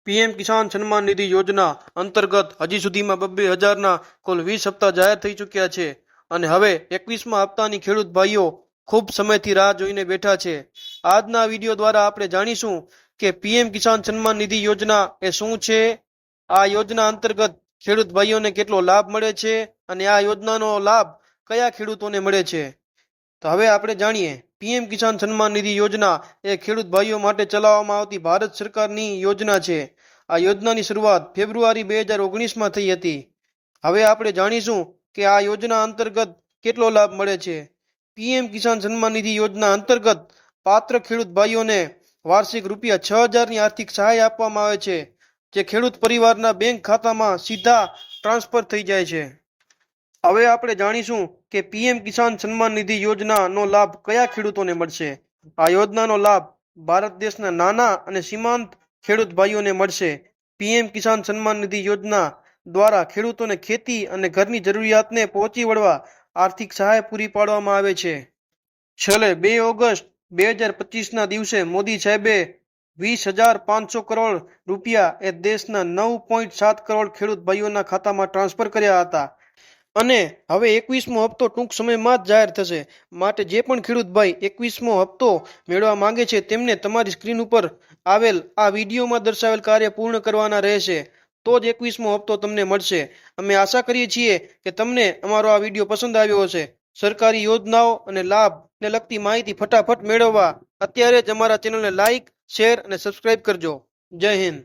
PM Kisan Samman Nidhi યોજના અંતર્ગત હજી સુધીમાં 2,000ના કુલ 20 હપ્તા જાહેર થઈ ચૂક્યા છે અને હવે 21મા હપ્તાની ખેડૂત ભાઈઓ ખૂબ સમયથી રાહ જોઈને બેઠા છે। આજના વિડીયો દ્વારા આપણે જાણીશું કે પીએમ કિસાન સન્માન નિધિ યોજના એ શું છે, આ યોજના અંતર્ગત ખેડૂત ભાઈઓને કેટલો લાભ મળે છે અને આ યોજનાનો લાભ કયા ખેડૂતોને મળે છે। તો હવે આપણે જાણીએ। પીએમ કિસાન સન્માન નિધિ યોજના એ ખેડૂત ભાઈઓ માટે ચલાવવામાં આવતી ભારત સરકારની યોજના છે। આ યોજનાની શરૂઆત ફેબ્રુઆરી 2019માં થઈ હતી। હવે આપણે જાણીશું કે આ યોજના અંતર્ગત કેટલો લાભ મળે છે। પીએમ કિસાન સન્માન નિધિ યોજના અંતર્ગત પાત્ર ખેડૂત ભાઈઓને વાર્ષિક રૂપિયા 6,000ની આર્થિક સહાય આપવામાં આવે છે, જે ખેડૂત પરિવારના બેંક ખાતામાં સીધા ટ્રાન્સફર થઈ જાય છે। હવે આપણે જાણીશું કે પીએમ કિસાન સન્માન નિધિ યોજનાનો લાભ કયા ખેડૂતોને મળશે। આ યોજનાનો લાભ ભારત દેશના નાના અને સીમાંત ખેડૂત ભાઈઓને મળશે। પીએમ કિસાન સન્માન નિધિ યોજના દ્વારા ખેડૂતોને ખેતી અને ઘરની જરૂરિયાતને પહોંચી વળવા આર્થિક સહાય પૂરી પાડવામાં આવે છે। છેલ્લે 2 ઓગસ્ટ 2025ના દિવસે મોદી સાહેબે 20,500 કરોડ રૂપિયા એ દેશના 9.7 કરોડ ખેડૂત ભાઈઓના ખાતામાં ટ્રાન્સફર કર્યા હતા અને હવે 21મો હપ્તો ટૂંક સમયમાં જ જાહેર થશે। માટે જે પણ ખેડૂત ભાઈ 21મો હપ્તો મેળવવા માંગે છે તેમને તમારી સ્ક્રીન ઉપર આવેલ આ વિડીયોમાં દર્શાવેલ કાર્ય પૂર્ણ કરવાના રહેશે, તો જ 21મો હપ્તો તમને મળશે। અમે આશા કરીએ છીએ કે તમને અમારો આ વિડીયો પસંદ આવ્યો હશે। સરકારી યોજનાઓ અને લાભને લગતી માહિતી ફટાફટ મેળવવા અત્યારે જ અમારા ચેનલને લાઇક, શેર અને સબસ્ક્રાઇબ કરજો। જય હિન્દ।